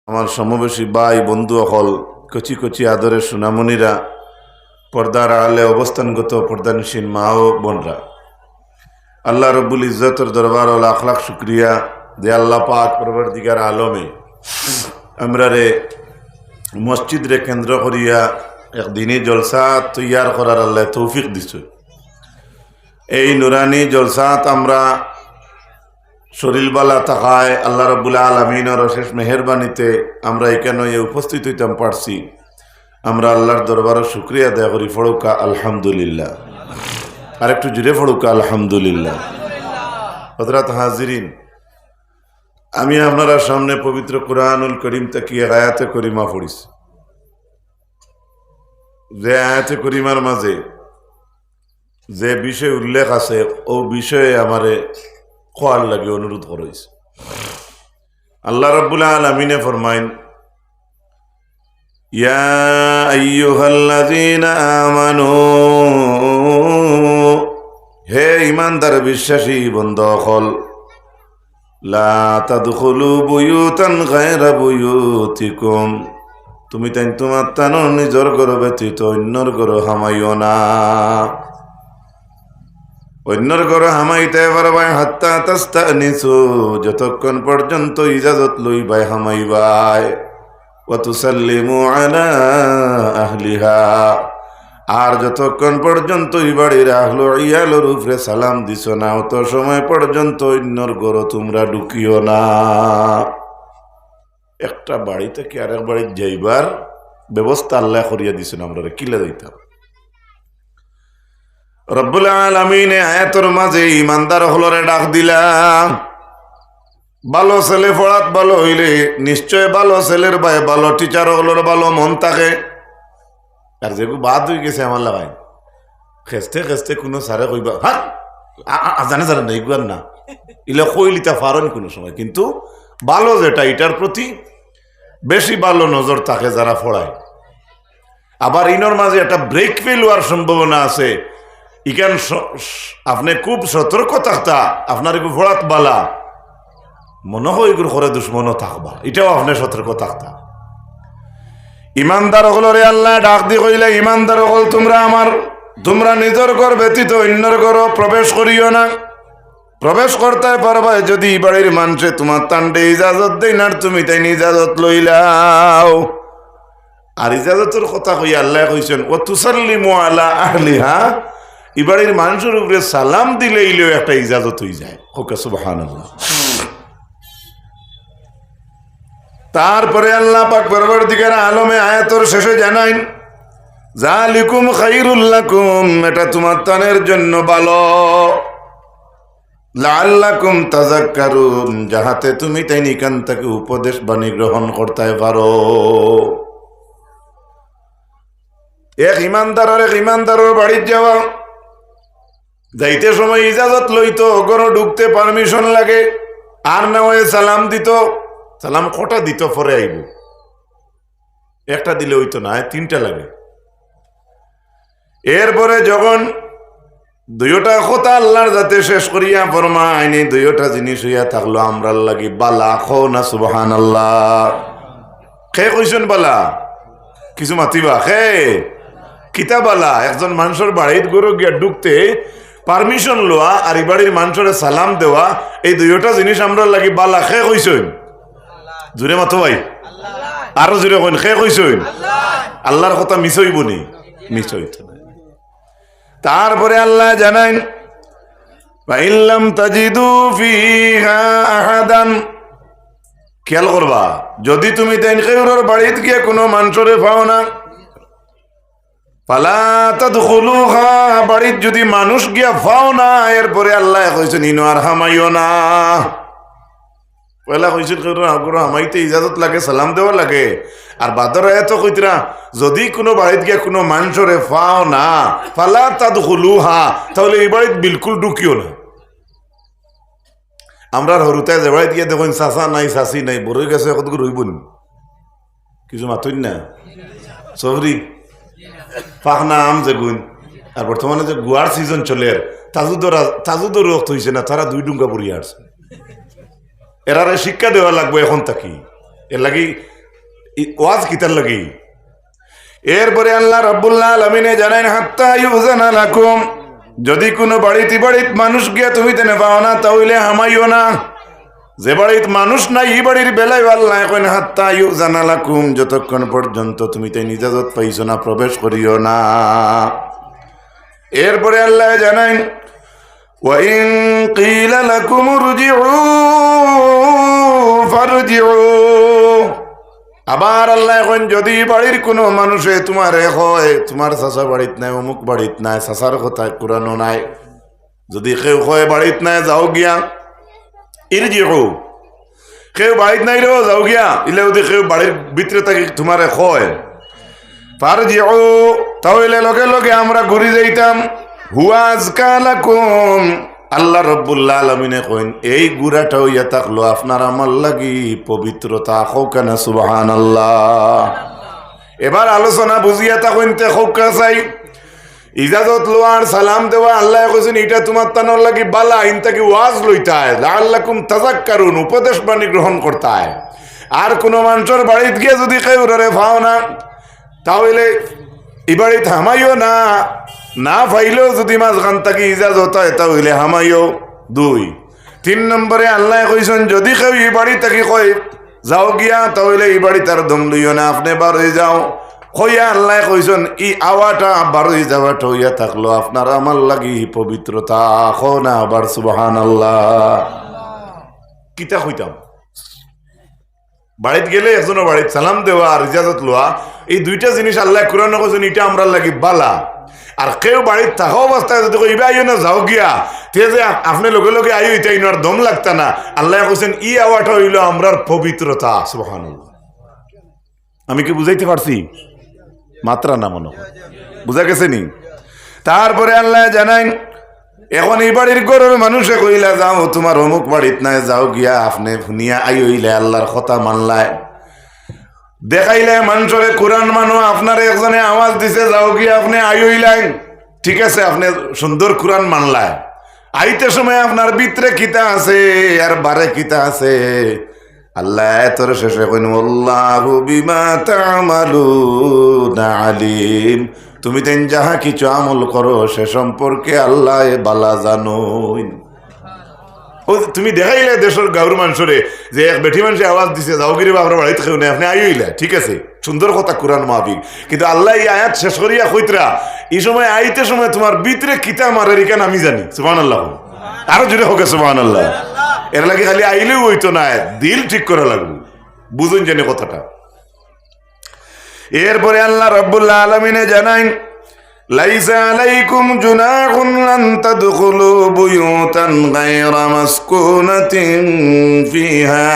আমার সমবেশী ভাই বন্ধু অকল কচি কচি আদরের সোনামণিরা, পর্দার আড়ালে অবস্থানগত পর্দানসীন মা ও বোনরা, আল্লাহ রব্বুল ইজ্জতের দরবার ও লাখ লাখ শুক্রিয়া যে আল্লাহ পাক পরবর্তীকার আলমে আমরা রে মসজিদ রে কেন্দ্র করিয়া একদিনই জলসা তৈয়ার করার আল্লাহ তৌফিক দিছে। এই নুরানি জলসাত আমরা শরীরবালা থাকায় আল্লাহ রব্বুল আলমিনের অশেষ মেহরবানিতে আমরা এখানে উপস্থিত হইতাম পারছি। আমরা আল্লাহর দরবারে শুক্রিয়া আদায় করি। ফড়ুকা আলহামদুলিল্লাহ। আর একটু জুড়ে ফড়ুকা আলহামদুলিল্লাহ। হযরত হাজিরিন, আমি আপনারা সামনে পবিত্র কুরআনুল করিম থেকে আয়াতে করিমা পড়িছি। যে আয়াতে করিমার মাঝে যে বিষয় উল্লেখ আছে ও বিষয়ে আমারে খোয়ার লাগে অনুরোধ করেছে। আল্লাহ রাব্বুল আলামিনে ফরমাইন, ইয়া আইয়ুহাল্লাযীনা আমানু, হে ঈমানদার বিশ্বাসী বন্দসকল, লা তাদখুলু বুয়ুতান গায়রা বুয়ুতিকুম, তুমি তাই তোমার তানো নিজের ঘর ব্যতীত অন্যর ঘর হামাইও না। অন্যর ঘর হামাইতে পারবাই হাত্তা তাস্তানিসু, যতক্ষণ পর্যন্ত ইজাজত লইবাই হামাইবাই। ওয়া তুসাল্লিমু আলা আহলিহা, আর যতক্ষণ পর্যন্ত এই বাড়ির আহলো ইয়ালোর উপরে সালাম দিছ না, অত সময় পর্যন্ত অন্যর ঘর তোমরা ঢুকিও না। একটা বাড়ি থেকে আরেক বাড়ি যাইবার ব্যবস্থা আল্লাহ করিয়া দিছেন, আমরা কিলে দিতাম। রব্বুল আলামিনে আয়াতের মাঝে ইমানদার হলরে ডাক দিলাম। ভালো ছেলে পড়াত ভালো হইলে নিশ্চয় ভালো ছেলের ভাই ভালো টিচার হলর ভালো মন থাকে। আর যেগু বাদ হয়ে গেছে আমার লাগাই খেস্তে খেস্তে কোনো সারে কইবা হ্যাঁ জানে জানে না এগুয়ার না, ইলে কইলিতা পারেন কোনো সময়, কিন্তু ভালো যেটা এটার প্রতি বেশি ভালো নজর থাকে যারা পড়ায়। আবার ইনর মাঝে একটা ব্রেক ফেল হওয়ার সম্ভাবনা আছে। ইখান আপনি খুব সতর্ক থাকতা, আপনার একটু ফোড়াত বালা মনে হয় এগুলো করে দুশ্মনও থাকবা, এটাও আপনি সতর্ক থাকতা। ইমানদার হলরে আল্লাহ ডাক দি কইলে, ইমানদার হল তোমরা নিজের ঘর ব্যতীত অন্যর ঘর প্রবেশ করিও না। প্রবেশ করতে পারবা যদি বাড়ির মানুষে তোমার তান্ডে ইজাজত দেয় না, তুমি তাই ইজাজত লইলাও। আর ইজাজতের কথা কই আল্লাহ কইছেন, ও তুসাল্লিমু আলা আহলিহা, ইবাড়ির মানুষের উপরে সালাম দিলে ইলেও একটা ইজাজত হয়ে যায়। ওকে সুবহানাল্লাহ। তারপরে আল্লাহ পাক পরবর্তীকার আলমে আয়াতর শেষে জানাইন, যালিকুম খায়রুল লাকুম, এটা তোমার তানের জন্য ভালো, লাআল্লাকুম তাযাক্কারুন, যাহাতে তুমি তাই নিকান থেকে উপদেশ বাণী গ্রহণ করতে পারো। এক ইমানদারের বাড়ির যাওয়া, যাইতে সময় ইজাজত লইতো, ঘরে ঢুকতে পারমিশন লাগে, আর না হয়ে সালাম দিত। সালাম কটা দিত পরে আইব, একটা দিলে হইতো না, তিনটা লাগে। এরপরে যখন দুইটা কথা আল্লাহর যাতে শেষ করিয়া ফরমাইনি, দুইটা জিনিস হইয়া থাকলো আমরার লাগি বালা, খো না সুবহানাল্লাহ। খে কইছেন বালা, কিছু মাতিবা খে কিতা বালা। একজন মানুষের বাড়ির গরু গিয়া ঢুকতে পারমিশন লওয়া আর এই বাড়ির মানুষের সালাম দেওয়া, এই দুইটা জিনিস আমরা লাগি বালা। খে কইছেন জুড়ে মাতো ভাই, আরো জুড়ে কইন খে কইছেন। আল্লাহর কথা মিস হইব নি? মিস হইত না। তারপরে আল্লাহ জানাইন, ফাইল্লাম তাজিদু ফিহা আহাদান, খেয়াল করবা যদি তুমি তাই কেউর বাড়িতে গিয়ে কোনো মানুষরে পাও না, ফালা তাদখুলুহা, বাড়ির যদি মানুষ গিয়া পাও না, এরপরে আল্লাহ কইছেন ইনো আর হামাইও না। পয়লা কইছিল হামাইতে ইজাজত লাগে, সালাম দেওয়া লাগে। আর বাদর এত কইতরা যদি কোনো বাড়িতে গিয়া কোনো মানুষরে পাও না, ফালা তাদখুলুহা, তাহলে এই বাড়িতে বিলকুল ঢুকিও না। আমরা হরুতায় যে বাড়িতে গিয়ে দেখুন চাচা নাই চাচি নাই, বড়ই গেছে কতগুলো রইবন, কিছু মাতুন না সবরি পাখনা আম যে গুণ। আর বর্তমানে যে গুয়ার সিজন চলে, তাজুদর রক্ত হয়েছে না, তারা দুই ডুঙ্গা পড়িয়া আসছে। এরারে শিক্ষা দেওয়া লাগবে এখন থাকি। এর লাগি ওয়াজ কিতার লাগি। এরপরে আল্লাহ রাব্বুল আলামিনে জানান হাত্তা ইউজানা লাকুম, যদি কোনো বাড়িতে মানুষ গিয়া তুমি তেনে পাও না তাহলে হামাইও না। যে বাড়িতে মানুষ নাই এই বাড়ির বেলায় আল্লাহ কইন হাত্তা ইউজানা লাকুম, যতক্ষণ পর্যন্ত তুমি তাই ইজাজত পাইছো না প্রবেশ করিও না। এরপরে আল্লাহ জানান ওয়া ইন কিলা লাকুম ইরজিউ ফারজিউ, আবার আল্লাহ এখন যদি বাড়ির কোনো মানুষে তোমার হয় তোমার চাচা বাড়িত নাই, অমুক বাড়িত নাই, চাচার কথা কোরআনও নাই, যদি কেউ হয় বাড়িত নাই যাও গিয়া ইরজিউ, কেউ বাড়িত নাই রেও যাও গিয়া, ইলে যদি কেউ বাড়ির ভিতরে থাকি তোমার হয় ফারজিউ, তাহলে লগে লগে আমরা ঘুরি যাইতাম। হুয়া আজকা লাকুম, আল্লাহ রাব্বুল আলামিনে কইন এই গুড়াটা হইয়া থাকলো আপনার আমার লাগি পবিত্রতা। হোক না সুবহানাল্লাহ। এবার আলোচনা বুঝিয়া থাকুন তে হোক চাই ইজাজত লোয়ার সালাম দেওয়া আল্লাহ কইছেন এটা তোমার তানোর লাগি বালা, ইনতাকি ওয়াজ লইতায় লাআল্লাকুম তাযাক্কারুন, উপদেশ বাণী গ্রহণ করতায়। আর কোনো মানুষের বাড়িতে গিয়ে যদি কেউ রে পাও না তাহলে এই বাড়িতে হামাইও না, না পাইলেও যদি মাঝখান থাকি ইজাজত হয় তাহলে হামাইও। 2 3 নম্বরে আল্লাহ কইছেন যদি কেউ এই বাড়ি থাকি কয় যাও গিয়া তাহলে এই বাড়ি তার দম লইও না, আপনি বার হয়ে যাও কইয়া আল্লাহ কইছেন ই আওয়াটা বার হয়ে যাওয়াটা হইয়া থাকলো আপনার আমার লাগি পবিত্রতা। খো না আবার সুবহানাল্লাহ। কিতা কইতাম বাড়িতে গেলে একজনের বাড়িতে সালাম দেওয়া আর ইজাজত লওয়া, এই দুইটা জিনিস আল্লাহ কোরআনে কইছেন এটা আমরা লাগি বালা। আর কেউ বাড়িতে থাকা অবস্থায় যদি কইবা আইও না যাও গিয়া, তে যে আপনি লগে লগে আইও এটা ইনার দম লাগতা না, আল্লাহ কইছেন ই আওয়াটা হইল আমরার পবিত্রতা। সুবহানাল্লাহ। আমি কি বুঝাইতে পারছি? মাত্রা না মনে বুঝা গেছে নি? তারপরে আল্লাহ জানাই এখন এই বাড়ির গরুর মানুষে কইলা যাও তোমার অমুক বাড়িত নাই, যাও গিয়া আপনি শুনিয়া আইলে আল্লাহর কথা মানলায়, দেখাইলে মানুষরে কোরআন মানো, আপনার একজনে আওয়াজ দিছে যাও গিয়া আপনি আইলাই, ঠিক আছে আপনি সুন্দর কোরআন মানলায়, আইতে সময় আপনার ভিতরে কিতা আছে আর বারে কিতা আছে আল্লাহ তোর শেষে কইন আল্লাহু বিমা তা'মালুনা আলিম, তুমি তেন যাহা কিছু আমল করো সে সম্পর্কে আল্লাহ বালা জানোই। ও তুমি দেখাইলে দেশের গাঁর মানুষরে যে এক বেঠি মানুষে আওয়াজ দিছে যাও গিরে বাবার বাড়িতে খেউ নেই, আপনি আইলে, ঠিক আছে সুন্দর কথা কোরআন মাহফিক, কিন্তু আল্লাহ এই আয়াত শেষ করিয়া কইতরা এই সময় আইতে সময় তোমার ভিতরে কিতা মারের ইকান আমি জানি। সুবহানাল্লাহ। আরো জুড়ে হোক সুবহানাল্লাহ। এর লাগে খালি আইলেও হইতো না, দিল ঠিক করা লাগবে, বুঝুন জানি কথাটা। এরপরে আল্লাহ রাব্বুল আলামিনে জানাই লাইসা আলাইকুম জুনাহুন আন তাদখুলু বুয়ুতান গায়রা মাসকুনাতিন ফিহা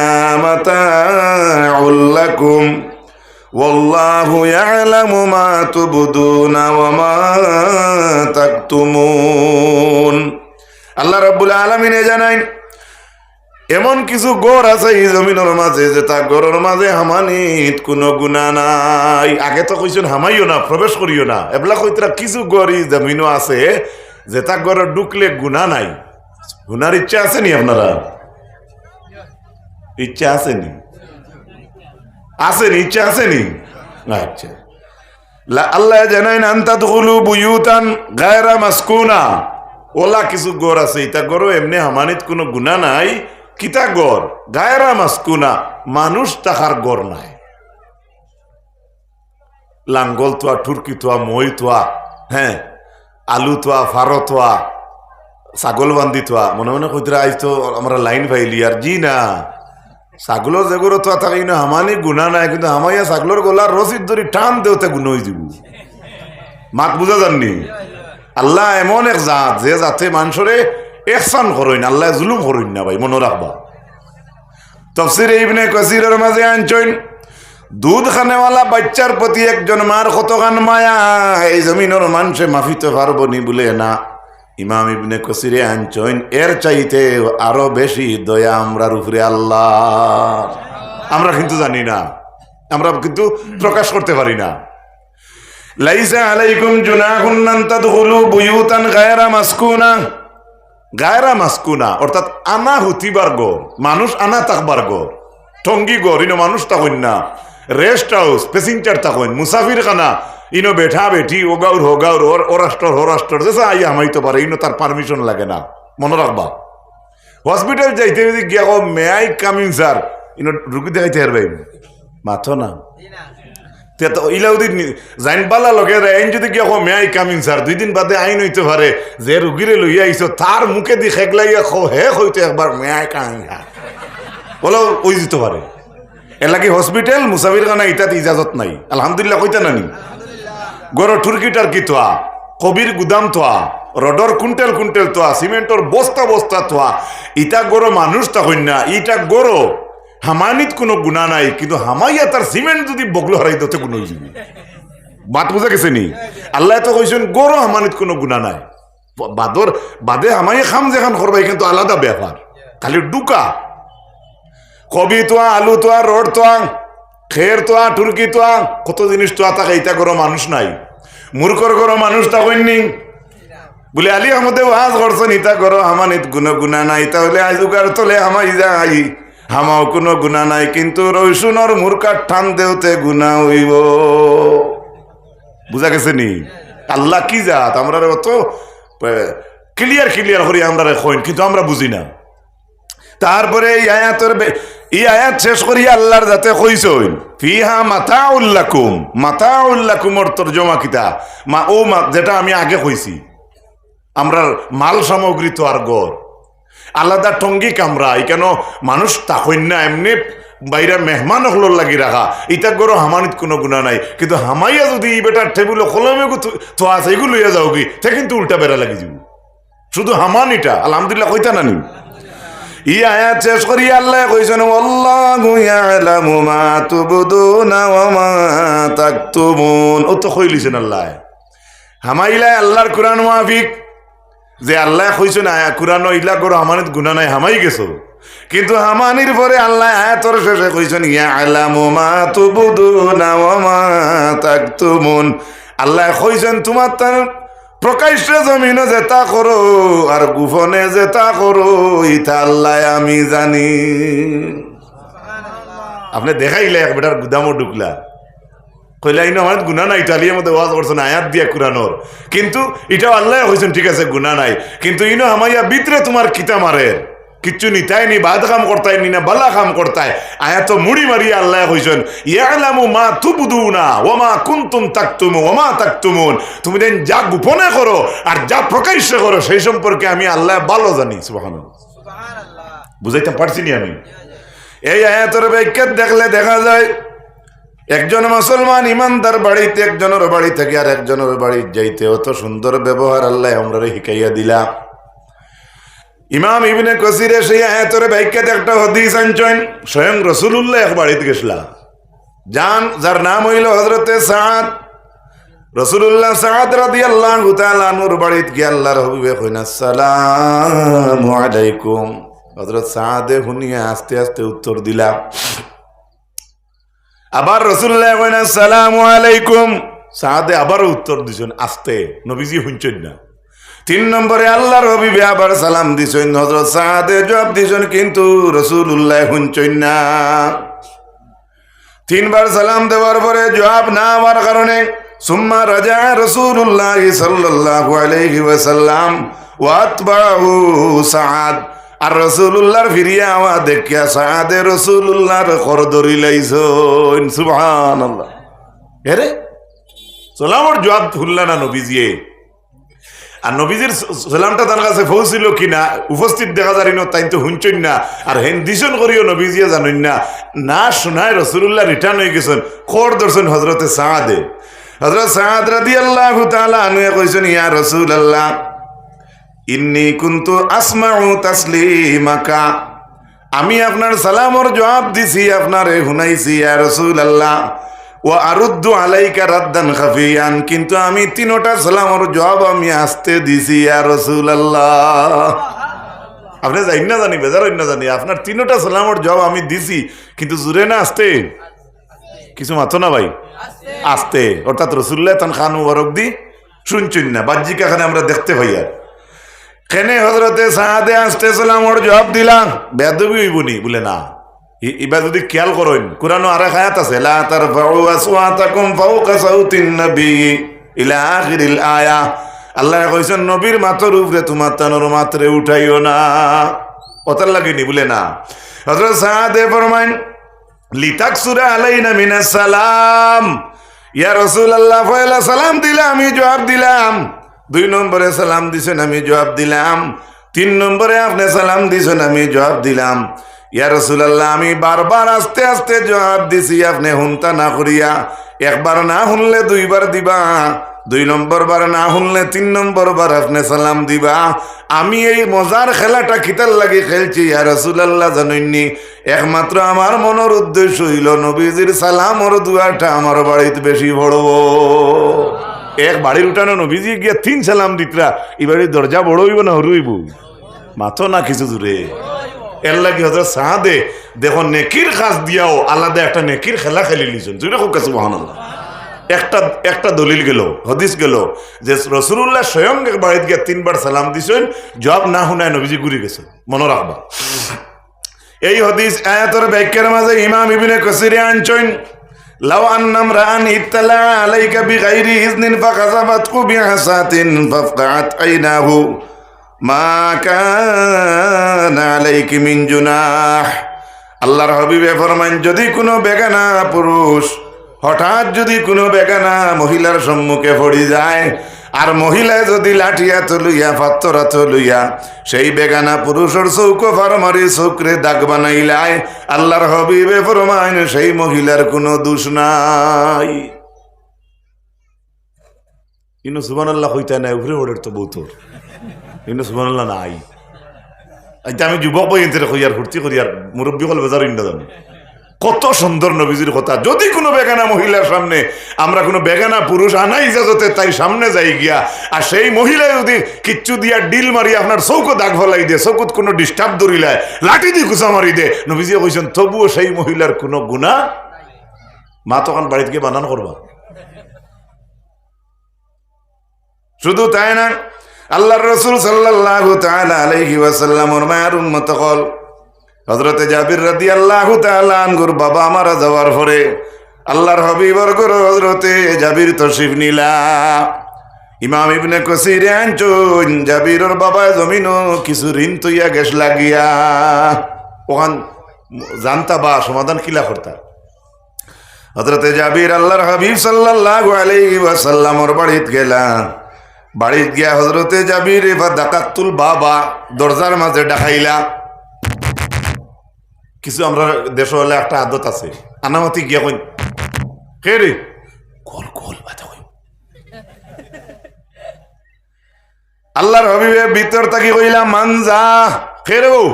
মাতাউল লাকুম ওয়াল্লাহু ইয়ালামু মা তুবদুনা ওয়া মা তাকতুমুন। আল্লাহ রাব্বুল আলামিনে জানাই এমন কিছু গড় আছে এই জমিনের মাঝে যে তা গড়ের মাঝে হামানিত কোনো গুণা নাই। আগে তো কইছেন হামাইও না প্রবেশ করিও না, এবলা কইতরা কিছু গড় এই জমিনও আছে যে তা গড়ে ঢুকলে গুণা নাই। গুনার ইচ্ছা আছে নি আপনারা? ইচ্ছা আছে নি? আসেনি? ইচ্ছা আসেনি? আচ্ছা আল্লাহ জানাইন আনতা দুখুলু বুয়ুতান গায়রা মাসকুনা, ওলা কিছু গড় আছে ইতা গড় এমনি হামানিত কোনো গুণা নাই। কিতা গড়? গায়রা মাসকুনা, মানুষ তাহার গড় নাই। লাঙ্গল তোয়া, টুরকি তোয়া, মই তোয়া, হ্যাঁ আলু তোয়া, ফারো তোয়া, ছাগল বান্ধি তোয়া, মনে মনে কইতরা আইস তো আমরা লাইন পাইলি আর জি না ছাগলের যেগুলো তোয়া থাকি না হামানি গুণা নাই, কিন্তু হামাইয়া ছাগলের গলার রসিদ ধরি টান দেওতে গুণ হয়ে যাব। মাত বুঝা যাননি? আল্লাহ এমন এক জাত যে জাতে মানুষরে এহসান করইন, আল্লাহ জুলুম করইন না ভাই, মনে রাখবা। তাফসীরে ইবনে কাসিরের মাঝে আনছেন দুধ খানেওয়ালা বাচ্চার প্রতি একজন মার কতখান মায়া এই জমিনের মানুষে মাফিতে পারবো নি বলে না। ইমাম ইবনে কাসিরে আনছেন এর চাইতে আরো বেশি দয়া আমরার উপরে আল্লাহ। আমরা কিন্তু জানি না, আমরা কিন্তু প্রকাশ করতে পারি না। লাইসা আলাইকুম জুনাহুন আন তাদখুলু বুয়ুতান গায়রা মাসকুনা, গায়রা মাসকুনা অর্থাৎ আনা হুতিবার গড়, মানুষ আনা থাকবার গড়, টঙ্গি গড়, ইনো মানুষ থাকুন না। রেস্ট হাউস প্যাসেঞ্জার তখন মুসাফির খানা ইনো বেঠা বেঠি হোগাউর ও রাষ্ট্র যেসা আইয়া হামাইতে পারে ইনো তার পারমিশন লাগে না, মনে রাখবা। হসপিটাল যাইতে যদি গিয়া মে আই কামিং স্যার, ইনো রুগী দেখাইতে পারবে মাথো না ইলাউদ্দিন জাইনবালা লগে আইন যদি গিয়া মে আই কামিং স্যার, 2 দিন বাদে আইন হইতে পারে যে রুগীরে লইয়া আইছো তার মুখে দি খেগলাইয়া হে হইতে একবার মে আই কামিং বলো ওই দিতে পারে। এলাকি হসপিটাল মুসাফির খানা ইটাতে ইজাজত নাই, আলহামদুলিল্লাহ কইতা নানি। গড় টুরকি টার্কি তোয়া, কবির গুদাম তোয়া, রডর কুইন্টাল তোয়া, সিমেন্টর বস্তা তোয়া, ইটা গড় মানুষ তখন না, ইটা গড় হামানিত কোনো গুণা নাই, কিন্তু হামাইয়া তার সিমেন্ট যদি বগলো হারাই দিতে কোনো যাবি বাত বুঝা গেছে নি। আল্লাহ তো কইছেন গড় হামানিত কোনো গুণা নাই, বাদে হামাইয়া খাম যেখান করবাই কিন্তু আলাদা ব্যাপার। খালি ডুকা কবি তোয়া, আলু তোয়া, রড তোয়া, খের তোয়া, টুরকি তোয়া, কত জিনিস তোয়া থাকে, ইটা গরো মানুষ নাই। মূর্খর গরো মানুষ তখননি বলে আলী আহমদে ওয়াজ করছেন ইটা গরো হামানিত গুণা নাই, তাহলে আজুকার তোলে হামাই যাই হামাও কোনো গুণা নাই, কিন্তু রইসুনর মূর্খার ঠান দেওতে গুণা হইব। বুঝা গেছে নি? আল্লাহ কি জাত আমরা অত ক্লিয়ার করি আমরা কইন, কিন্তু আমরা বুঝি না। তারপরে এই আয়াত শেষ করি আল্লাহর যাতে কইছইন ফিহা মাতাউল্লাকুমর তরজমা কিতা যেটা আমি আগে কইছি, আমরা মাল সামগ্রী তো আর গড় আলাদা টঙ্গি কামরা কেন মানুষ তাহইন না, এমনি বাইরে মেহমান হলোর লাগি রাখা, ইটা গরো হামানিত কোনো গুণা নাই, কিন্তু হামাইয়া যদি এই বেটার টেবিল কলমে তো আছে এগুলো লইয়া যাও কি তে কিন্তু উল্টা বেড়া লাগি যাব। শুধু হামানিটা আলহামদুলিল্লাহ কইতা নানি। ই আয়াত শেষ করি আল্লাহ কইছেন আল্লাহু ইয়ালামু মা তুবদুনা ওয়া মা তাকতুমুন। ও তো কইলিছেন আল্লাহ হামাইলা আল্লাহর কোরআন মাফিক যে আল্লাহ কইছেন আয়া কোরআন ইলা করো হামানিত গুনাহ নাই, হামাই গেছো, কিন্তু হামানির পরে আল্লাহ আয়াতের শেষে কইছেন ইয়ালামু মা তুবদুনা ওয়া মা তাকতুমুন। আল্লাহ কইছেন তোমার তার প্রকাশ্য জমিনে যেটা করো আর গোপনে যেটা করো ইটা আল্লাহ আমি জানি। আপনি দেখাইলে এক বেটার গুদামও ঢুকলা কইলা ইনো আমার গুনাহ নাই, ইটালির মধ্যে ওয়াজ করছেন আয়াত দিয়া কোরআনর, কিন্তু এটাও আল্লাহ কইছেন ঠিক আছে গুনাহ নাই, কিন্তু ইনো হামাইয়া ভিতরে তোমার কিতা মারে কিচ্ছু নিতাই নি, বাদ কাম করতাই নি না বালা কাম করতাই, আয়াত মুড়ি মারিয়া আল্লাহ কইছেন ইয়ালামু মা তুবদুনা ওয়া মা কুনতুম তাকতুমু ওয়া মা তাকতুমুন। তুমি দেন যা গোপনে করো আর যা প্রকাশ্য করো সেই সম্পর্কে আমি আল্লাহ ভালো জানি। সুবহানাল্লাহ, বুঝাইতে পারছি নি আমি? এই আয়াতের ব্যাখ্যা দেখলে দেখা যায় একজন মুসলমান ইমানদার বাড়িতে একজনের বাড়ি থেকে আর একজনের বাড়ি যাইতে অত সুন্দর ব্যবহার আল্লাহ আমরা শিখাইয়া দিলা। ইমাম ইবনে কাসিরে সেই আয়াতের ব্যাখ্যাতে একটা হাদিস আনছেন, স্বয়ং রাসূলুল্লাহ এক বাড়িতে গেছলা যার নাম হইল হযরতে সাদ। রাসূলুল্লাহ সাদ রাদিয়াল্লাহু তাআলা আনহুর বাড়িতে গিয়ে আল্লাহর হাবিবে কইনা আসসালামু আলাইকুম। হযরত সাদে হুনিয়া আস্তে আস্তে উত্তর দিলা। আবার রাসূলুল্লাহ কইনা আসসালামু আলাইকুম। সাদে আবার উত্তর দিছেন আস্তে, নবীজি শুনছেন না। 3 নম্বরে আল্লাহর হাবিবে আবার সালাম দিছেন, হযরত সাদে জবাব দিছেন, কিন্তু রাসূলুল্লাহ শুনছেন না। 3 বার সালাম দেওয়ার পরে জবাব না হওয়ার কারণে সুম্মা রাজা রাসূলুল্লাহ সাল্লাল্লাহু আলাইহি ওয়াসাল্লাম ওয়া আতবাহু সাদ। আর রাসূলুল্লাহর ফিরিয়া আওয়া দেখিয়া সাদে রাসূলুল্লাহর খর ধরি লাইছেন। সুবহানাল্লাহ, এরে সালামর জবাব ভুললা না নবীজিয়ে। আর নবীজির সালামটা তার কাছে পৌঁছিল কিনা উপস্থিত দেখা যায় না, তাই তো শুনছেন না। আর হেন্দিশন করিও নবীজিয়ে জানেন না, না শোনায় রাসূলুল্লাহ রিটার্ন হয়ে গেছেন, খর ধরছেন হযরতে সাদে। হযরত সাদ রাদিয়াল্লাহু তাআলা আনহু কইছেন ইয়া রাসূলুল্লাহ ইন্নী কুনতু আসমাউ তাসলিমাকা, আমি আপনার সালামর জবাব দিছি, আপনারে শুনাইছি ইয়া রাসূলুল্লাহ, ওয়া আরুদ্দু আলাইকা রাদ্দান খাফিয়ান, কিন্তু আমি 3টা সালামর জবাব আমি আস্তে দিছি ইয়া রাসূলুল্লাহ। আপনি জানি না জানি বেজার না জানি আপনার 3টা সালামর জবাব আমি দিছি, কিন্তু জুরে না আস্তে কিছু মাথো না ভাই, আস্তে। অর্থাৎ রাসূলুল্লাহ তান খান মুবারক দি শুনছেন না, বাহ্যিক এখানে আমরা দেখতে পাই। আর কেনে হযরতে সাদে আস্তে সালামর জবাব দিলাম বেয়াদবি হইবনি বলে না, এবার যদি খেয়াল করেন কোরআনে আরেক আয়াত আছে লা তারফাউ আসওয়াতাকুম ফাওকা সাউতিন নবী ইলা আখিরিল আয়া। আল্লাহ কইছেন নবীর মাথার উপরে তোমার তানোর মাত্রে উঠাইও না, ওতার লাগেনি বলে না। হযরত সাদে ফরমাইন লিতাকসুরা আলাইনা মিনাস সালাম, ইয়া রাসূলুল্লাহ পয়লা সালাম দিলাম আমি জবাব দিলাম, 2 নম্বরে সালাম দিছেন আমি জবাব দিলাম, 3 নম্বরে আপনি সালাম দিছেন আমি জবাব দিলাম। ইয়া রাসূলুল্লাহ আমি বারবার আস্তে আস্তে জবাব দিছি, আপনি হুনতা না করিয়া একবার না শুনলে 2 বার দিবা, 2 নম্বর বার না শুনলে 3 নম্বর বার আপনি সালাম দিবা। আমি এই মজার খেলাটা কিতার লাগে খেলছি ইয়া রাসূলুল্লাহ জানেননি, একমাত্র আমার মনের উদ্দেশ্য হইল নবীজির সালাম ওর দুয়াটা আমার বাড়িতে বেশি পড়ব। এক বাড়ির উঠানো নবীজি গিয়া 3 সালাম দিতরা, এবারে দরজা বড় হইব না হরু হইব মাথো না কিছু দূরে। এর লাগে হযরত সাদে দেখো নেকির কাজ দিয়াও আলাদা একটা নেকির খেলা খেলি লিছেন, জুড়ে খুব কাছে সুবহানাল্লাহ। একটা দলিল গেল, হাদিস গেল যে রাসূলুল্লাহ স্বয়ং বাড়িতে গিয়ে 3 বার সালাম দিছেন, জবাব না শুনায় নবীজি ঘুরে গেছে, মনে রাখবা। এই হাদিস আয়াতের ব্যাখ্যার মাঝে ইমাম ইবনে কাসির আনছেন লাউ আন্নাম রাআন ইত্তালা আলাইকা বিগাইরি ইজনিন ফাকাযাবাতকু বিহাসাতিন ফাফকাত আইনাহু মা কানা আলাইকি মিন জুনাহ। আল্লাহর হাবিবে ফরমান যদি কোনো বেগানা পুরুষ হঠাৎ যদি কোনো বেগানা মহিলার সম্মুখে পড়ি যায়, আর মহিলা যদি লাঠিয়া লইয়া পাত্তরা লইয়া সেই বেগানা পুরুষের চৌকো ফারমারি চৌকরে দাগ বানাইলায়, আল্লাহর হাবিবে ফরমান সেই মহিলার কোনো দোষ নাই। ইনো সুবহানাল্লাহ হইতা নাই উপরে ওড়ের তো বউতর ইনো সুবহানাল্লাহ নাই। আচ্ছা আমি যুবক বই এনতে কইয়ার ফুর্তি করিয়ার মুরব্বী হল বেজার ইন্ডা জানি কত সুন্দর নবীজির কথা। যদি কোনো বেগানা মহিলার সামনে আমরা কোনো বেগানা পুরুষ আনা ইজাজতে তাই সামনে যাই গিয়া, আর সেই মহিলা যদি কিচ্ছু দিয়া ডিল মারি আপনার চৌকো দাগ ফলাই দে, চৌকত কোনো ডিস্টার্ব ধরিলায় লাঠি দিয়ে কুচা মারি দে, নবীজি কইছেন তবুও সেই মহিলার কোনো গুণা। মা তখন বাড়িতে গিয়ে বানান করবা। শুধু তাই না, আল্লাহর রাসূল সাল্লাল্লাহু তাআলা আলাইহি ওয়াসাল্লামের মায়ের উম্মত হল হযরতে জাবির রাদিয়াল্লাহু তাআলা আনহুর বাবা মারা যাওয়ার পরে আল্লাহর হাবিবর ঘর হযরতে জাবির তশরিফ নিলা। ইমাম ইবনে কাসির আনছেন জাবিরের বাবা জমিনও কিছু ঋণ তৈয়া গেছ লাগিয়া, ওখান জানতা বা সমাধান কিলা করতা। হযরতে জাবির আল্লাহর হাবিব সাল্লাল্লাহু আলাইহি ওয়াসাল্লামের বাড়িতে গেলা। বাড়িতে গিয়া হযরতে জাবির এবার ডাকাতুল বাবা দরজার মাঝে ডাকাইলা। কিছু আমরা দেশ হলে একটা আদত আছে, আনামতি গিয়া কই কে রে কল কল বাতা কই। আল্লাহর হাবিবে ভিতর তাকি কইলা মানজা কে রে বউ।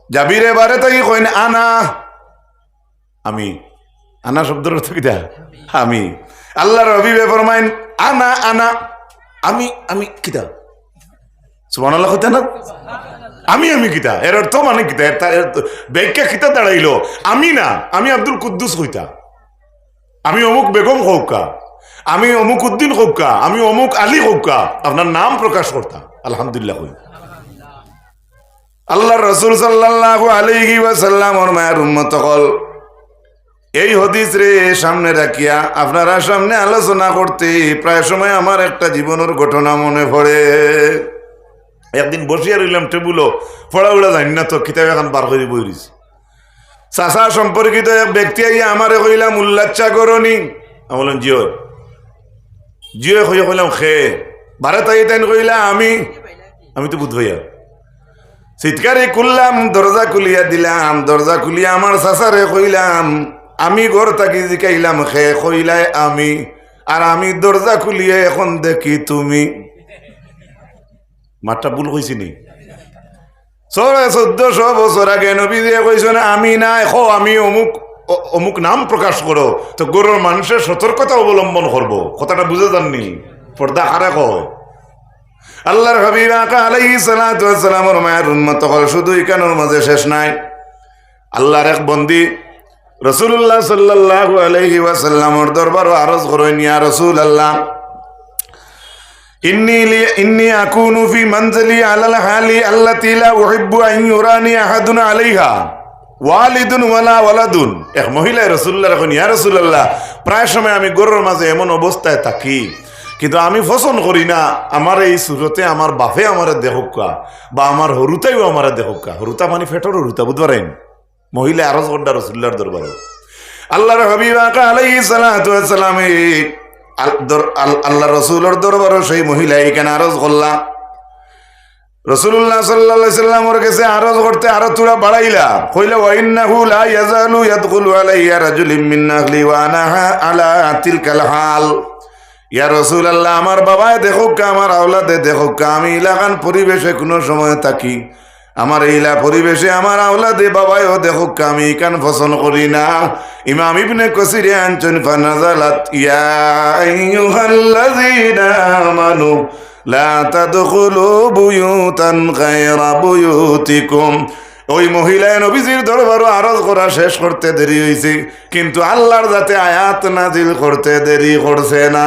জাবিরে বারে তাকি কইন আনা, আমি। আনা শব্দের অর্থ কি? আমি। আল্লাহর হাবিবে ফরমাইন আনা আনা, আমি আমি কিতা। সুবহানাল্লাহ কইতা না, আমি আমি কিতা এর অর্থ মানে কিতা, ব্যাখ্যা কিতা দাঁড়াইলো। আমি না, আমি আব্দুল কুদ্দুস কইতা, আমি অমুক বেগম কৌকা, আমি অমুক উদ্দিন কৌকা, আমি অমুক আলী কৌকা, আপনার নাম প্রকাশ করতা। আলহামদুলিল্লাহ কই। আল্লাহর রাসূল সাল্লাল্লাহু আলাইহি ওয়াসাল্লামের মায়ের উম্মত হল এই হাদিস রে সামনে রাখিয়া আপনারা সামনে আলোচনা করতে প্রায় সময় আমার একটা জীবনের ঘটনা মনে পড়ে। একদিন বসিয়া রইলাম টেবুলও, পড়া উড়া জানি না তো কিতাব এখন বার করে বই রইছি। চাচা সম্পর্কিত এক ব্যক্তি আইয়া আমারে কইলাম উল্লাচ্ছা করনি। আমি বললাম জিও জিও হইয়া কইলাম খে ভারত আই তাইন কইলা আমি তো বুধ ভাইয়া চিৎকারে করলাম, দরজা খুলিয়া দিলাম। দরজা খুলিয়া আমার চাচারে কইলাম আমি ঘর থাকি জিকাইলাম খে কইলাই আমি, আর আমি দরজা খুলিয়া এখন দেখি তুমি। মাঠটা ভুল কইছি নি? 1400 বছর আগে নবী দিয়ে কইছেন আমি না এখো আমি অমুক অমুক নাম প্রকাশ করো, তো গরুর মানুষের সতর্কতা অবলম্বন করবো। কথাটা বুঝে যাননি? পর্দা হারা কয় আল্লাহর হাবিব আলাইহিস সালাতু ওয়াস সালামের মায়ের উম্মত হল। শুধু এখানের মাঝে শেষ নাই, আল্লাহর এক বন্দী রাসূলুল্লাহ সাল্লাল্লাহু আলাইহি ওয়াসাল্লামের দরবারে আরজ করেন ইয়া রাসূলুল্লাহ ইন্নী আকুনু ফি মানজিলি আলাল হালি আল্লাতী লা উহিব্বু আন ইউরানি আহাদুন আলাইহা। ওয়ালিদুন ওয়ালা ওয়ালাদুন। এক মহিলায় রাসূলুল্লাহ এখন, ইয়া রাসূলুল্লাহ, প্রায় সময় আমি গরুর মাঝে এমন অবস্থায় থাকি, কিন্তু আমি পছন্দ করি না আমার এই সুরতে আমার বাপে আমারে দেখুকা বা আমার হরুতাইও আমারে দেখুকা। হরুতা মানে ফেটর হরুতা, বুঝতে পারেন? মহিলা আরজ করডা রাসূলুল্লাহর দরবারে। আল্লাহর হাবিব আকা আলাইহিস সালাতু ওয়াস সালাম আল্লাহ রাসূলের দরবারে সেই মহিলা এখানে আরজ করলা। রাসূলুল্লাহ সাল্লাল্লাহু আলাইহি সাল্লামের কাছে আরজ করতে আরো তুরা বাড়াইলা, কইলা ওয়া ইন্নাহু লা ইয়াজালু ইয়াদখুলু আলাইয়া রাজুলুম মিন আহলি ওয়া আনা আলা তিলকাল হাল। ইয়া রাসূলুল্লাহ, আমার বাবায় দেখুক, আমার আওলাদে দেখুক, আমি ইলাকান পরিবেশে কোনো সময় থাকি, আমার এইলা পরিবেশে আমার আওলাদে বাবায়ও দেখুক, আমি কান পছন্দ করি না। ইমাম ইবনে কাসির আনছেন, ফানাজালাত ইয়া আইয়ুহাল্লাযীনা আমানু লা তাদখুলু বুয়ুতান গায়রা বুয়ুতিকুম। ওই মহিলায় নবীজির দরবারও আরজ করা শেষ করতে দেরি হয়েছে, কিন্তু আল্লাহর যাতে আয়াত নাজিল করতে দেরি করছে না।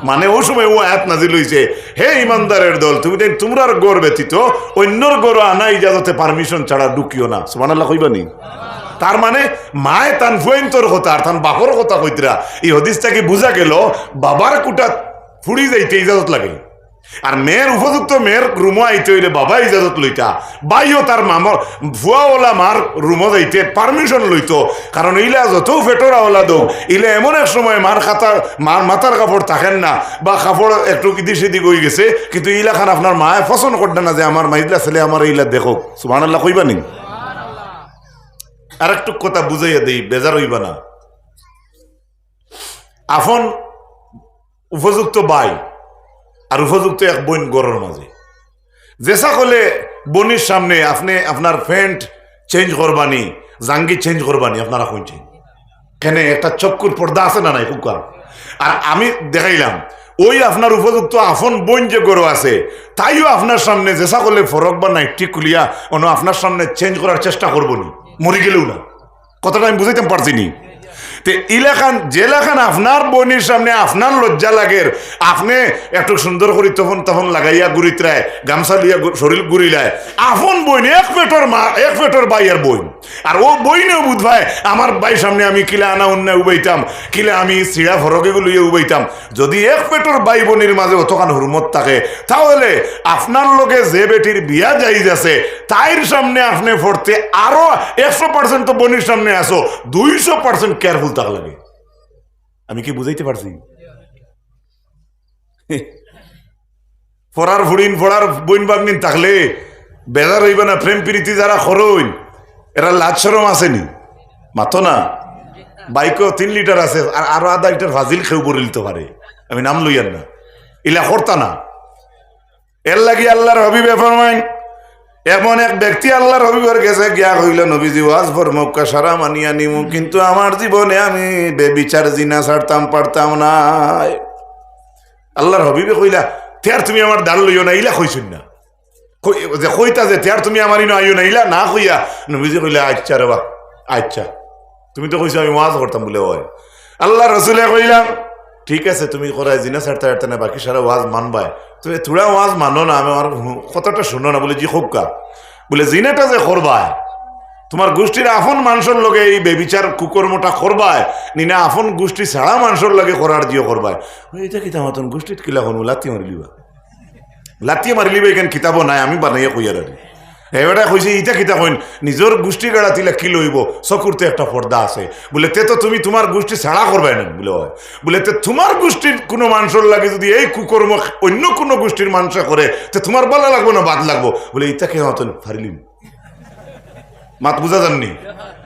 মানে ওই সময় ও আয়াত নাজিল হয়েছে, হে ইমানদারের দল, তুমি তোমরার গড় ব্যতীত অন্যর গড় আনা ইজাজতে পারমিশন ছাড়া ঢুকিও না। সুবহানাল্লাহ কইবানি? তার মানে মায় তান ফুয়েন্তর কথা আর তান বাপর কথা কইতরা। এই হাদিসটাকে বুঝা গেল বাবার কুটা ফুড়ি যাইতে ইজাজত লাগে, আর মেয়ের উপযুক্ত মেয়ের রুমো আইতে হইলে বাবা ইজাজত লইতা, বাইও তার মামর ভুয়াওয়ালা মার রুমো যাইতে পারমিশন লইতো। কারণ ইলা যত ফেটোরা ওলা দোক, ইলা এমন এক সময় মার মাথার কাপড় থাকেন না, বা কাপড় একটু ইদি সেদিক হয়ে গেছে, কিন্তু ইলা খান আপনার মায় পছন্দ করতেন না যে আমার মাইদলা ছেলে আমার ইলা দেখো। সুবহানাল্লাহ কইবানি? আর একটু কথা বুঝাইয়া দেই, বেজার হইবা না। আফন উপযুক্ত বাই আর উপযুক্ত এক বোন গড়ের মাঝে, যেসা হলে বোনের সামনে আপনি আপনার প্যান্ট চেঞ্জ করবানি, জাঙ্গি চেঞ্জ করবানি, আপনারা কইছেন কেন একটা চক্কুর পর্দা আছে না নাই কুকা? আর আমি দেখাইলাম ওই আপনার উপযুক্ত আফন বোন যে গড় আছে, তাইও আপনার সামনে যেসা করলে ফরক বা নাইটি খুলিয়া অন্য আপনার সামনে চেঞ্জ করার চেষ্টা করবনি, মরি গেলেও না। কথাটা আমি বুঝাইতে পারছি নি? ইলাকান জেলাখান আপনার বোনের সামনে আপনার লজ্জা লাগের, আপনি একটু সুন্দর করে তখন লাগাইয়া গুড়িত্রায় গামছা দিয়া শরীর গুড়িলায়, আপন বইন এক পেটর বাইয়ের বইন, আর ও বইনেও বুধ ভাই আমার ভাই সামনে আমি কিলা আনা অন্যায় উবাইতাম, কিলা আমি চিড়া ফরকে লইয়া উবাইতাম। যদি এক পেটর ভাই বোনের মাঝে অতখান হুরমত থাকে, তাহলে আপনার লোকে যে বেটির বিয়া যাইজ আছে তাইর সামনে আপনি পড়তে আরো 100% তো বোনের সামনে আসো, 200% কেয়ারফুল থাক লাগে। আমি কি বুঝাইতে পারছি? ফরার ফুড়িন ফরার বইন বাগনিন থাকলে বেজার হইবে না। প্রেম প্রীতি যারা খরইন এরা লাজ শরম আসেনি, মাতো না। বাইকও 3 লিটার আছে, আর আরো আধা লিটার ভাজিল খেউ বলে নিতে পারে, আমি নাম লইয়ার না, ইলা করতা না। এর লাগি আল্লাহর হাবিবে ফরমাইন, এমন এক ব্যক্তি আল্লাহর হাবিবের কাছে গিয়া হইল, নবীজি ওয়াজ ফরমাক্কা সারা মানিয়া নিমু, কিন্তু আমার জীবনে আমি বেবিচার জিনা ছাড়তাম পারতাম না। আল্লাহর হাবিবে কইলা, তেয়ার তুমি আমার দাল লইও না, ইলা কইছুন না, যে কইতা যে তেয়ার তুমি আমার ইনো আইও না, ইলা না কইয়া নবীজি কইলা, আচ্ছা রে বা আচ্ছা, তুমি তো কইছো আমি ওয়াজ করতাম বলে। হয় আল্লাহ রসুলে কইলাম, ঠিক আছে তুমি করাই জিনা ছাড়তে পারতে না, বাকি সারা ওয়াজ মানবাই, তুমি থোড়া ওয়াজ মানো না, আমি আমার কথাটা শুনো না। বলে জি হোকা, বলে জিনাটা যে করবায় তোমার গোষ্ঠীর আফন মানুষের লগে এই বেবিচার কুকর্মটা করবায় নিনা আফন গোষ্ঠী ছাড়া মানুষের লগে করার জিও করবায়। এটা কিতা মতন গোষ্ঠীত কিলা হনু লাতিয়ে মারি লিবা এখান কিতাবও নাই, আমি বানাইয়া কইয়ার আর এবারে কইছে ইটা কিতা কইন নিজের গোষ্ঠী গাড়া তিলা কি লইব, চকুরতে একটা পর্দা আছে। বলে তে তো তুমি তোমার গোষ্ঠী ছাড়া করবাই না। বলে হয়, বলে তে তোমার গোষ্ঠীর কোনো মানুষের লাগে যদি এই কুকর্ম অন্য কোনো গোষ্ঠীর মানুষ করে, তো তোমার ভালো লাগবো না বাদ লাগবো? বলে ইটা কে মতন ফারিলিম, মাত বুঝা যাননি?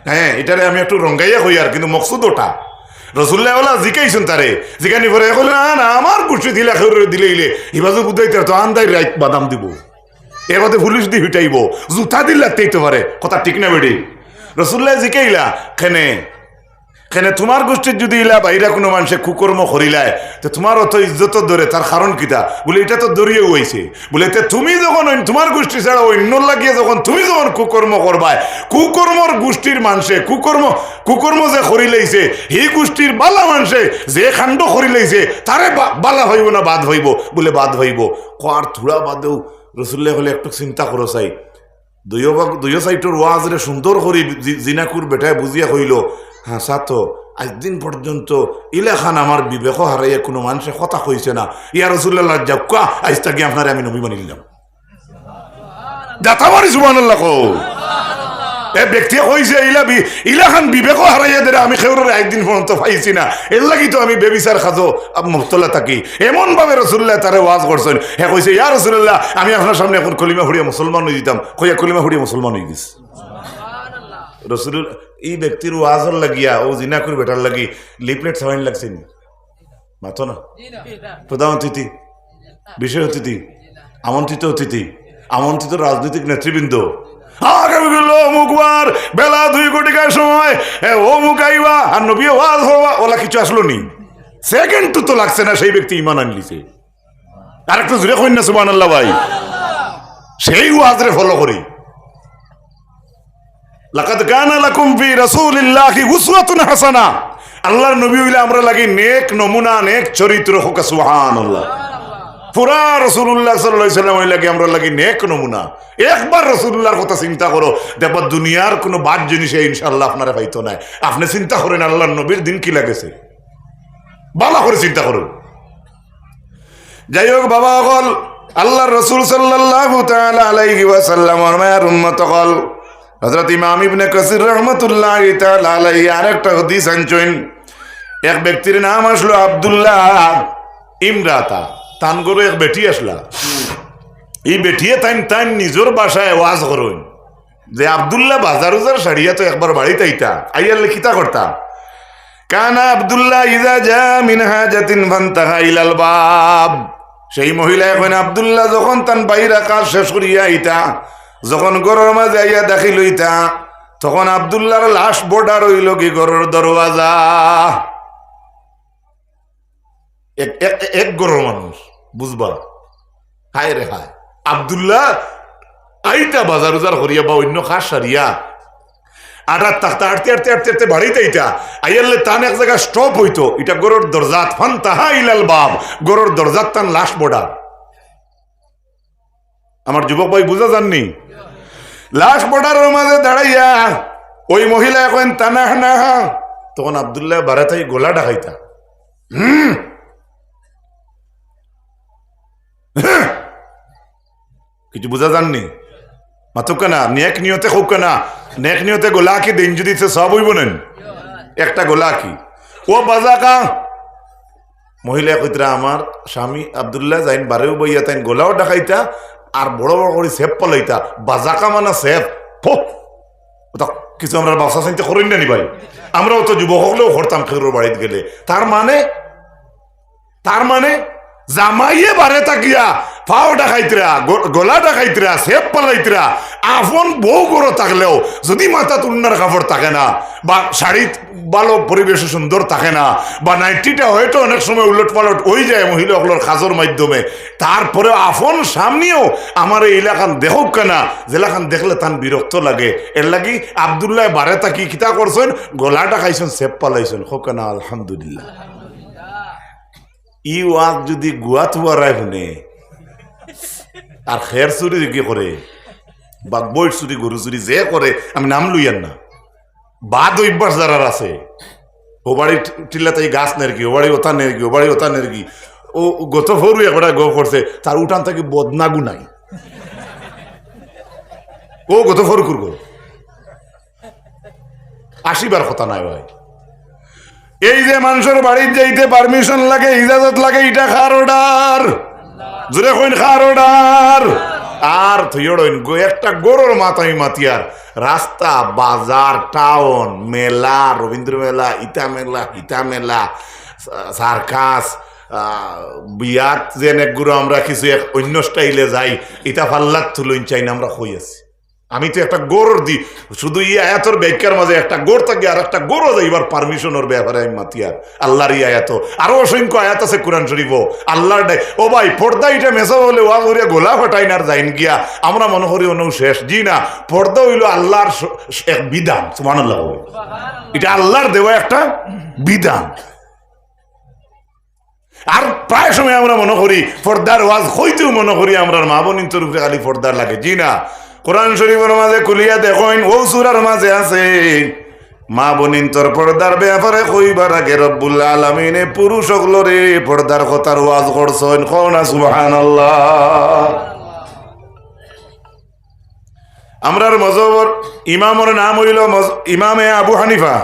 হ্যাঁ, এটারে আমি একটু রঙ্গাইয়া কই আর, কিন্তু মকসুদ ওটা। রসুল্লাহ জিকাইছেন তারে, জিকানি পরে না না আমার গোষ্ঠী দিলে দিলে ইবাজু বুঝাইতে তো আন্দাই রাইট বাদাম দিব, এর মধ্যে পুলিশ দিয়ে হিটাইব, জুতা দিল লাগতেইতে পারে, কথা ঠিক না বেড়ি? রসুল্লাহ জিকাইলা খেনে খেনে তোমার গোষ্ঠীর যদি ইলা বাইরা কোনো মানুষে কুকর্ম করিলায়, তো তোমার অত ইজ্জত ধরে, তার কারণ কিতা? বলে এটা তো দরিয়ে হয়েছে। বলে তুমি যখন তোমার গোষ্ঠী ছাড়া অন্য লাগিয়ে যখন তুমি যখন কুকর্ম করবায়, কুকর্মর গোষ্ঠীর মানুষে কুকর্ম যে করি লাইছে, এই গোষ্ঠীর বালা মানুষে যে খাণ্ড করি লাইছে, তারে বালা হইব না বাদ হইব? বলে বাদ হইব। আর থোড়া বাদেও রসুল্লাহ হলে একটু চিন্তা করো চাই, দুইও সাইটর ওয়াজরে সুন্দর করে জিনাকুর বেটায় বুঝিয়া কইল হ্যাঁ সাতো আজ দিন পর্যন্ত ইলাখান আমার বিবেক হারাইয়া কোনো মানুষে কথা কইছে না, ইয়া রাসূলুল্লাহ যাক্কা আজ তাকে আপনারে আমি নবী মানি নিলাম। দাতাবারি সুবহানাল্লাহ কও। এ ব্যক্তি কইছে ইলাখান বিবেক হারাইয়া দেরে আমি খেউরের একদিন পর্যন্ত পাইছি না, এর লাগি তো আমি বেবিচার খাজো মুফতলা থাকি। এমন ভাবে রাসূলুল্লাহ তারে ওয়াজ করছেন, হে কইছে ইয়া রাসূলুল্লাহ আমি আপনার সামনে এখন কলিমা পড়িয়া মুসলমান হয়ে দিতাম, কইয়া কলিমা পড়িয়া মুসলমান হয়ে গেছে। রসুল এই ব্যক্তির ওয়াজর লাগিয়া ও জিনাকুর বেটার লাগি লিফলেট ছাপাইন লাগছে নি মাতো না? প্রধান অতিথি, বিশেষ অতিথি, আমন্ত্রিত অতিথি, আমন্ত্রিত রাজনৈতিক নেতৃবৃন্দ অমুকবার বেলা 2 কোটিকার সময় অমুক আইবা আর নবী ওয়াজ হওয়া ওলা কিছু আসলো নি, সেকেন্ড তো লাগছে না সেই ব্যক্তি ইমান আনলিছে। আর একটু জুড়ে কইন না সুবহানাল্লাহ ভাই, সেই ওয়াজরে ফলো করি। লাকাদ কানা লাকুম ফি রাসূলিল্লাহি উসওয়াতুন হাসানাহ, আল্লাহর নবী হইলে আমরা লাগি নেক নমুনা, নেক চরিত্র হোক। সুবহানাল্লাহ। পুরা রাসূলুল্লাহ সাল্লাল্লাহু আলাইহি ওয়াসাল্লাম হইলে আমরা লাগি নেক নমুনা। একবার রাসূলুল্লাহর কথা চিন্তা করো, দেখো দুনিয়ার কোনো বাদ জিনিসে ইনশাআল্লাহ আপনারা পাইতো না। আপনি চিন্তা করেন আল্লাহর নবীর দিন কি লাগেছে, ভালো করে চিন্তা করুন। যাই হোক বাবা হল আল্লাহর রাসূল সাল্লাল্লাহু তাআলা আলাইহি ওয়াসাল্লাম মায়ের উম্মত হল হযরত ইমাম ইবনে কাসির রাহমাতুল্লাহি তাআলা আলাইহি আরেকটা হাদিস আনছেন। এক ব্যক্তির নাম আসলো আব্দুল্লাহ ইমরাতা, তান গরু এক বেটি আসলা। এই বেটিয়ে তাইন নিজের বাসায় ওয়াজ করুন যে আব্দুল্লাহ বাজার উজার সারিয়া তো একবার বাড়িতে আইতা, আইয়ালে কিতা করতা? কানা আব্দুল্লাহ ইজা জা মিন হাজাতিন ফান্তাহা ইলাল বাব, সেই মহিলা এখন আব্দুল্লাহ যখন তান বাইরা কাজ শেষ করিয়া আইতা, যখন গরুর মাঝে আইয়া দাখিল হইতা, তখন আব্দুল্লাহর লাশ বর্ডার হইল কি গরুর দরওয়াজা। এক গরুর মানুষ বুঝবা, হায় রে হায়। আব্দুল্লাহ আইতা বাজার উজার করিয়া বা অন্য কাজ সারিয়া আটার তাকতা আটতে আটতে আটতে আটতে বাড়িতে আইতা, আইয়ালে তান এক জায়গায় স্টপ হইতো, এটা গরুর দরজাত ফান্তাহা ইলাল বাব, গরুর দরজাত তান লাশ বর্ডার। আমার যুবক ভাই বুঝা যাননি? লাশ বর্ডারের মাঝে দাঁড়াইয়া ওই মহিলা এখন তানাহ না, তখন আব্দুল্লাহ বারাতাই গোলা ডাকাইতা। কিছু বুঝা যাননি? মাতুক না নেক নিয়তে হোক না, নেক নিয়তে গোলা কি দিন যদি সব হইব নেন একটা গোলা কি ও বাজাকা। মহিলা কইতরা আমার স্বামী আব্দুল্লাহ যাইন বারেও বইয়া তাইন গোলাও ডাকাইতা আর বড় বড় করে সেপ পলাইতা। বাজাকা মানে সেপ কিছু আমরা ব্যবসা চিন্তা করেন না নি ভাই, আমরাও তো যুবক হলেও করতাম খেরোর বাড়িতে গেলে। তার মানে জামাইয়ে বারে তাকিয়া ফাও ডাকাইতরা, গলা ডাকাইতরা, সেপ পালাইতরা, আপন বউ গরো থাকলেও যদি মাথা তুন্নার কাপড় থাকে না, বা শাড়ি ভালো পরিবেশে সুন্দর থাকে না, বা নাইটিটা হয়তো অনেক সময় উলট পালট হয়ে যায় মহিলাগুলোর কাজের মাধ্যমে, তারপরে আপন সামনেও আমার এই এলাকান দেখুক কেনা, যেলাখান দেখলে তান বিরক্ত লাগে। এর লাগি আব্দুল্লাহ বারে তাকি কিতা করছেন, গলা ডাকাইছেন, সেপ পালাইছেন, হোক না আলহামদুলিল্লাহ। ই ওয়াক যদি গুয়া থুয়ারায় শুনে আর খের চুরি কি করে বা বই চুরি গরু চুরি যে করে, আমি নাম লইয়ান না, বাদ অভ্যাস যারা আছে, ও বাড়ি টিল্লাতে গাছ নেরকি, ও বাড়ি ওতা নেরকি, ও বাড়ি ওতা নেরকি, ও গত ফরু একটা গো করছে, তার উঠান থেকে বদনাগু নাই, ও গত ফরু করবো আসিবার কথা নাই ভাই। এই যে মানুষের বাড়ির যাইতে পারমিশন লাগে, ইজাজত লাগে, এটা খার অর্ডার, জোরে কইন খার অর্ডার। আর একটা গরুর মাথায় মাতিয়ার রাস্তা, বাজার, টাউন, মেলা, রবীন্দ্র মেলা, ইটা মেলা, সার্কাস, বিয়াত যে এক গুরু আমরা কিছু এক অন্য স্টাইলে যাই, এটা ফাল্লাত তুলইন চাই না আমরা হই আছি। আমি তো একটা গরুর দি শুধু আয়াতর ব্যাখ্যার মাঝে একটা গোর থাকে আর একটা গরু যাইবার পারমিশনের ব্যাপারে আমি মাতিয়ার আল্লাহর আয়াত, আরো অসংখ্য আয়াত আছে কোরআন শরীফ আল্লাহর। ও ভাই পর্দা এটা মেসা হলে ওয়া করিয়া গোলা ফটাই না যাইন গিয়া আমরা মনে করি অন্য শেষ। জি না, পর্দা হইল আল্লাহর এক বিধান। সুবহানাল্লাহ, এটা আল্লাহর দেওয়া একটা বিধান। আর প্রায় সময় আমরা মনে করি পর্দার ওয়াজ হইতেও মনে করি আমরা মা বোন রূপে খালি পর্দার লাগে। জি না, কোরআন শরীফের মাঝে খুলিয়া দেখেন ও সূরার মাঝে আছে মা বোনিন তোর পর্দার ব্যাপারে কইবার আগে রব্বুল আলামিনে পুরুষ সকলরে পর্দার কথার ওয়াজ করছেন কোনা সুবহানাল্লাহ। আমরার মজহবর ইমামর নাম হইল ইমামে আবু হানিফা।